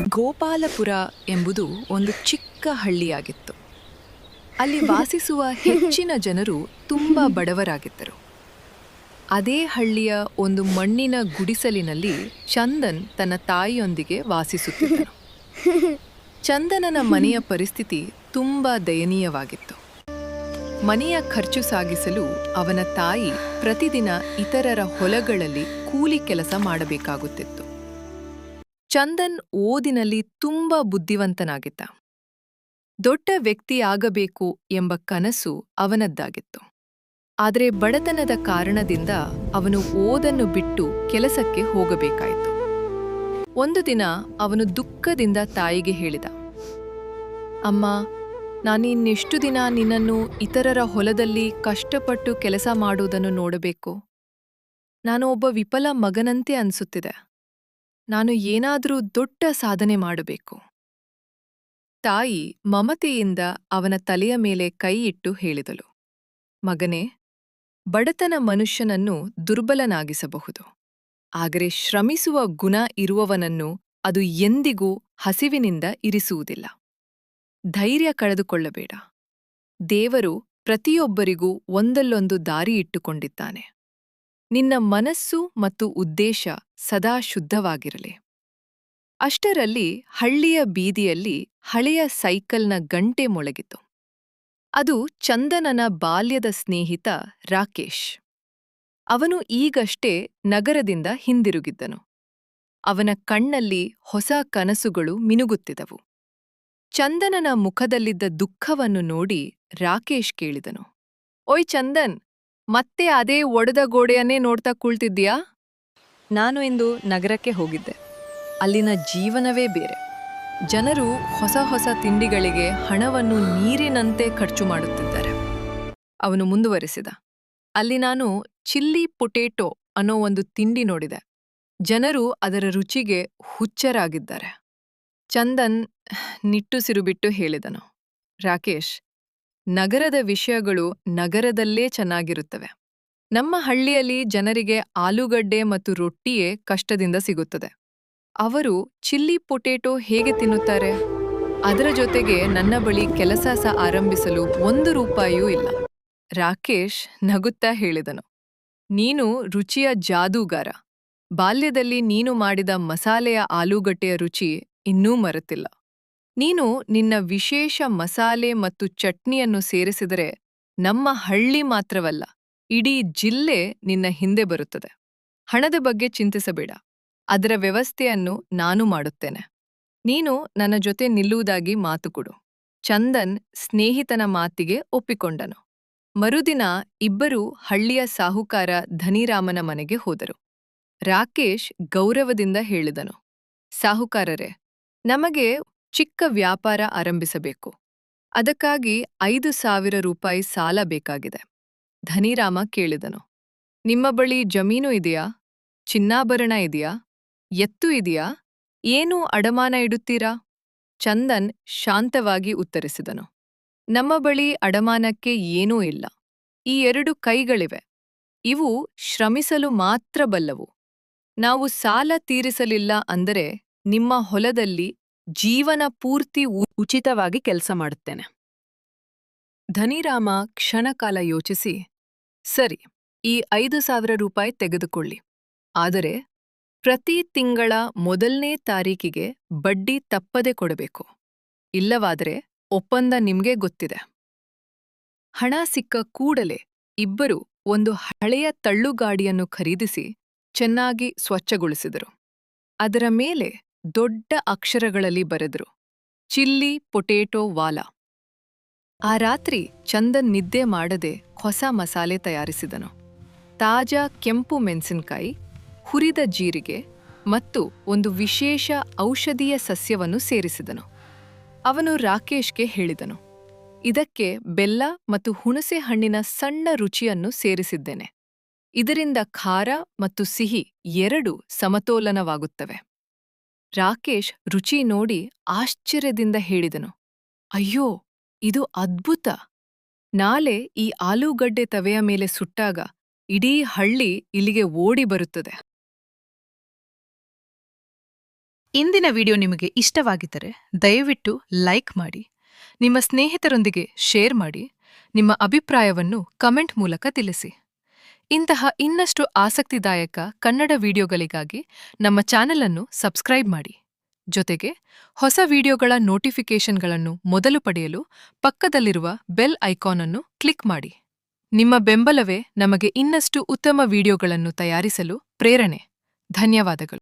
ಗೋಪಾಲಪುರ ಎಂಬುದು ಒಂದು ಚಿಕ್ಕ ಹಳ್ಳಿಯಾಗಿತ್ತು. ಅಲ್ಲಿ ವಾಸಿಸುವ ಹೆಚ್ಚಿನ ಜನರು ತುಂಬಾ ಬಡವರಾಗಿದ್ದರು. ಅದೇ ಹಳ್ಳಿಯ ಒಂದು ಮಣ್ಣಿನ ಗುಡಿಸಲಿನಲ್ಲಿ ಚಂದನ್ ತನ್ನ ತಾಯಿಯೊಂದಿಗೆ ವಾಸಿಸುತ್ತಿದ್ದನು. ಚಂದನನ ಮನೆಯ ಪರಿಸ್ಥಿತಿ ತುಂಬಾ ದಯನೀಯವಾಗಿತ್ತು. ಮನೆಯ ಖರ್ಚು ಸಾಗಿಸಲು ಅವನ ತಾಯಿ ಪ್ರತಿದಿನ ಇತರರ ಹೊಲಗಳಲ್ಲಿ ಕೂಲಿ ಕೆಲಸ ಮಾಡಬೇಕಾಗುತ್ತಿತ್ತು. ಚಂದನ್ ಓದಿನಲ್ಲಿ ತುಂಬಾ ಬುದ್ಧಿವಂತನಾಗಿದ್ದ. ದೊಡ್ಡ ವ್ಯಕ್ತಿಯಾಗಬೇಕು ಎಂಬ ಕನಸು ಅವನದ್ದಾಗಿತ್ತು. ಆದರೆ ಬಡತನದ ಕಾರಣದಿಂದ ಅವನು ಓದನ್ನು ಬಿಟ್ಟು ಕೆಲಸಕ್ಕೆ ಹೋಗಬೇಕಾಯಿತು. ಒಂದು ದಿನ ಅವನು ದುಃಖದಿಂದ ತಾಯಿಗೆ ಹೇಳಿದ, ಅಮ್ಮ, ನಾನಿನ್ನೆಷ್ಟು ದಿನ ನಿನ್ನನ್ನು ಇತರರ ಹೊಲದಲ್ಲಿ ಕಷ್ಟಪಟ್ಟು ಕೆಲಸ ಮಾಡುವುದನ್ನು ನೋಡಬೇಕು? ನಾನು ಒಬ್ಬ ವಿಫಲ ಮಗನಂತೆ ಅನಿಸುತ್ತಿದೆ. ನಾನು ಏನಾದರೂ ದೊಡ್ಡ ಸಾಧನೆ ಮಾಡಬೇಕು. ತಾಯಿ ಮಮತೆಯಿಂದ ಅವನ ತಲೆಯ ಮೇಲೆ ಕೈ ಇಟ್ಟು ಹೇಳಿದಳು, ಮಗನೇ, ಬಡತನ ಮನುಷ್ಯನನ್ನು ದುರ್ಬಲನಾಗಿಸಬಹುದು, ಆದರೆ ಶ್ರಮಿಸುವ ಗುಣ ಇರುವವನನ್ನು ಅದು ಎಂದಿಗೂ ಹಸಿವಿನಿಂದ ಇರಿಸುವುದಿಲ್ಲ. ಧೈರ್ಯ ಕಳೆದುಕೊಳ್ಳಬೇಡ. ದೇವರು ಪ್ರತಿಯೊಬ್ಬರಿಗೂ ಒಂದಲ್ಲೊಂದು ದಾರಿ ಇಟ್ಟುಕೊಂಡಿದ್ದಾನೆ. ನಿನ್ನ ಮನಸ್ಸು ಮತ್ತು ಉದ್ದೇಶ ಸದಾ ಶುದ್ಧವಾಗಿರಲಿ. ಅಷ್ಟರಲ್ಲಿ ಹಳ್ಳಿಯ ಬೀದಿಯಲ್ಲಿ ಹಳೆಯ ಸೈಕಲ್ನ ಗಂಟೆ ಮೊಳಗಿತು. ಅದು ಚಂದನನ ಬಾಲ್ಯದ ಸ್ನೇಹಿತ ರಾಕೇಶ್. ಅವನು ಈಗಷ್ಟೇ ನಗರದಿಂದ ಹಿಂದಿರುಗಿದ್ದನು. ಅವನ ಕಣ್ಣಲ್ಲಿ ಹೊಸ ಕನಸುಗಳು ಮಿನುಗುತ್ತಿದ್ದವು. ಚಂದನನ ಮುಖದಲ್ಲಿದ್ದ ದುಃಖವನ್ನು ನೋಡಿ ರಾಕೇಶ್ ಕೇಳಿದನು, ಓಯ್ ಚಂದನ್, ಮತ್ತೆ ಅದೇ ಒಡೆದ ಗೋಡೆಯನ್ನೇ ನೋಡ್ತಾ ಕುಳ್ತಿದ್ಯಾ? ನಾನು ಇಂದು ನಗರಕ್ಕೆ ಹೋಗಿದ್ದೆ. ಅಲ್ಲಿನ ಜೀವನವೇ ಬೇರೆ. ಜನರು ಹೊಸ ಹೊಸ ತಿಂಡಿಗಳಿಗೆ ಹಣವನ್ನು ನೀರಿನಂತೆ ಖರ್ಚು ಮಾಡುತ್ತಿದ್ದಾರೆ. ಅವನು ಮುಂದುವರೆಸಿದ, ಅಲ್ಲಿ ನಾನು ಚಿಲ್ಲಿ ಪೊಟೇಟೊ ಅನ್ನೋ ಒಂದು ತಿಂಡಿ ನೋಡಿದೆ. ಜನರು ಅದರ ರುಚಿಗೆ ಹುಚ್ಚರಾಗಿದ್ದಾರೆ. ಚಂದನ್ ನಿಟ್ಟುಸಿರುಬಿಟ್ಟು ಹೇಳಿದನು, ರಾಕೇಶ್, ನಗರದ ವಿಷಯಗಳು ನಗರದಲ್ಲೇ ಚೆನ್ನಾಗಿರುತ್ತವೆ. ನಮ್ಮ ಹಳ್ಳಿಯಲ್ಲಿ ಜನರಿಗೆ ಆಲೂಗಡ್ಡೆ ಮತ್ತು ರೊಟ್ಟಿಯೇ ಕಷ್ಟದಿಂದ ಸಿಗುತ್ತದೆ. ಅವರು ಚಿಲ್ಲಿ ಪೊಟೇಟೊ ಹೇಗೆ ತಿನ್ನುತ್ತಾರೆ? ಅದರ ಜೊತೆಗೆ ನನ್ನ ಬಳಿ ಕೆಲಸ ಆರಂಭಿಸಲು 1 ರೂಪಾಯಿಯೂ ಇಲ್ಲ. ರಾಕೇಶ್ ನಗುತ್ತಾ ಹೇಳಿದನು, ನೀನು ರುಚಿಯ ಜಾದೂಗಾರ. ಬಾಲ್ಯದಲ್ಲಿ ನೀನು ಮಾಡಿದ ಮಸಾಲೆಯ ಆಲೂಗಡ್ಡೆಯ ರುಚಿ ಇನ್ನೂ ಮರೆತಿಲ್ಲ. ನೀನು ನಿನ್ನ ವಿಶೇಷ ಮಸಾಲೆ ಮತ್ತು ಚಟ್ನಿಯನ್ನು ಸೇರಿಸಿದರೆ ನಮ್ಮ ಹಳ್ಳಿ ಮಾತ್ರವಲ್ಲ, ಇಡೀ ಜಿಲ್ಲೆ ನಿನ್ನ ಹಿಂದೆ ಬರುತ್ತದೆ. ಹಣದ ಬಗ್ಗೆ ಚಿಂತಿಸಬೇಡ. ಅದರ ವ್ಯವಸ್ಥೆಯನ್ನು ನಾನು ಮಾಡುತ್ತೇನೆ. ನೀನು ನನ್ನ ಜೊತೆ ನಿಲ್ಲುವುದಾಗಿ ಮಾತು ಕೊಡು. ಚಂದನ್ ಸ್ನೇಹಿತನ ಮಾತಿಗೆ ಒಪ್ಪಿಕೊಂಡನು. ಮರುದಿನ ಇಬ್ಬರೂ ಹಳ್ಳಿಯ ಸಾಹುಕಾರ ಧನಿರಾಮನ ಮನೆಗೆ ಹೋದರು. ರಾಕೇಶ್ ಗೌರವದಿಂದ ಹೇಳಿದನು, ಸಾಹುಕಾರರೇ, ನಮಗೆ ಚಿಕ್ಕ ವ್ಯಾಪಾರ ಆರಂಭಿಸಬೇಕು. ಅದಕ್ಕಾಗಿ 5,000 ರೂಪಾಯಿ ಸಾಲ ಬೇಕಾಗಿದೆ. ಧನಿರಾಮ ಕೇಳಿದನು, ನಿಮ್ಮ ಬಳಿ ಜಮೀನು ಇದೆಯಾ? ಚಿನ್ನಾಭರಣ ಇದೆಯಾ? ಎತ್ತು ಇದೆಯಾ? ಏನೂ ಅಡಮಾನ ಇಡುತ್ತೀರಾ? ಚಂದನ್ ಶಾಂತವಾಗಿ ಉತ್ತರಿಸಿದನು, ನಮ್ಮ ಬಳಿ ಅಡಮಾನಕ್ಕೆ ಏನೂ ಇಲ್ಲ. ಈ 2 ಕೈಗಳಿವೆ. ಇವು ಶ್ರಮಿಸಲು ಮಾತ್ರ ಬಲ್ಲವು. ನಾವು ಸಾಲ ತೀರಿಸಲಿಲ್ಲ ಅಂದರೆ ನಿಮ್ಮ ಹೊಲದಲ್ಲಿ ಜೀವನ ಪೂರ್ತಿ ಉಚಿತವಾಗಿ ಕೆಲಸ ಮಾಡುತ್ತೇನೆ. ಧನಿರಾಮ ಕ್ಷಣಕಾಲ ಯೋಚಿಸಿ, ಸರಿ, ಈ 5,000 ರೂಪಾಯಿ ತೆಗೆದುಕೊಳ್ಳಿ. ಆದರೆ ಪ್ರತಿ ತಿಂಗಳ ಮೊದಲನೇ ತಾರೀಕಿಗೆ ಬಡ್ಡಿ ತಪ್ಪದೆ ಕೊಡಬೇಕು. ಇಲ್ಲವಾದರೆ ಒಪ್ಪಂದ ನಿಮ್ಗೆ ಗೊತ್ತಿದೆ. ಹಣ ಸಿಕ್ಕ ಕೂಡಲೇ ಇಬ್ಬರು ಒಂದು ಹಳೆಯ ತಳ್ಳುಗಾಡಿಯನ್ನು ಖರೀದಿಸಿ ಚೆನ್ನಾಗಿ ಸ್ವಚ್ಛಗೊಳಿಸಿದರು. ಅದರ ಮೇಲೆ ದೊಡ್ಡ ಅಕ್ಷರಗಳಲ್ಲಿ ಬರೆದರು, ಚಿಲ್ಲಿ ಪೊಟೇಟೊ ವಾಲಾ. ಆ ರಾತ್ರಿ ಚಂದನ್ ನಿದ್ದೆ ಮಾಡದೆ ಹೊಸ ಮಸಾಲೆ ತಯಾರಿಸಿದನು. ತಾಜಾ ಕೆಂಪು ಮೆಣಸಿನಕಾಯಿ, ಹುರಿದ ಜೀರಿಗೆ ಮತ್ತು ಒಂದು ವಿಶೇಷ ಔಷಧೀಯ ಸಸ್ಯವನ್ನು ಸೇರಿಸಿದನು. ಅವನು ರಾಕೇಶ್ಗೆ ಹೇಳಿದನು, ಇದಕ್ಕೆ ಬೆಲ್ಲ ಮತ್ತು ಹುಣಸೆ ಹಣ್ಣಿನ ಸಣ್ಣ ರುಚಿಯನ್ನು ಸೇರಿಸಿದ್ದೇನೆ. ಇದರಿಂದ ಖಾರ ಮತ್ತು ಸಿಹಿ ಎರಡೂ ಸಮತೋಲನವಾಗುತ್ತವೆ. ರಾಕೇಶ್ ರುಚಿ ನೋಡಿ ಆಶ್ಚರ್ಯದಿಂದ ಹೇಳಿದನು, ಅಯ್ಯೋ, ಇದು ಅದ್ಭುತ! ನಾಳೆ ಈ ಆಲೂಗಡ್ಡೆ ತವೆಯ ಮೇಲೆ ಸುಟ್ಟಾಗ ಇಡೀ ಹಳ್ಳಿ ಇಲ್ಲಿಗೆ ಓಡಿ ಬರುತ್ತದೆ. ಇಂದಿನ ವಿಡಿಯೋ ನಿಮಗೆ ಇಷ್ಟವಾಗಿದ್ದರೆ ದಯವಿಟ್ಟು ಲೈಕ್ ಮಾಡಿ, ನಿಮ್ಮ ಸ್ನೇಹಿತರೊಂದಿಗೆ ಶೇರ್ ಮಾಡಿ, ನಿಮ್ಮ ಅಭಿಪ್ರಾಯವನ್ನು ಕಮೆಂಟ್ ಮೂಲಕ ತಿಳಿಸಿ. ಇಂತಹ ಇನ್ನಷ್ಟು ಆಸಕ್ತಿದಾಯಕ ಕನ್ನಡ ವಿಡಿಯೋಗಳಿಗಾಗಿ ನಮ್ಮ ಚಾನೆಲ್ ಅನ್ನು ಸಬ್ಸ್ಕ್ರೈಬ್ ಮಾಡಿ. ಜೊತೆಗೆ ಹೊಸ ವಿಡಿಯೋಗಳ ನೋಟಿಫಿಕೇಷನ್ಗಳನ್ನು ಮೊದಲು ಪಡೆಯಲು ಪಕ್ಕದಲ್ಲಿರುವ ಬೆಲ್ ಐಕಾನ್ ಅನ್ನು ಕ್ಲಿಕ್ ಮಾಡಿ. ನಿಮ್ಮ ಬೆಂಬಲವೇ ನಮಗೆ ಇನ್ನಷ್ಟು ಉತ್ತಮ ವಿಡಿಯೋಗಳನ್ನು ತಯಾರಿಸಲು ಪ್ರೇರಣೆ. ಧನ್ಯವಾದಗಳು.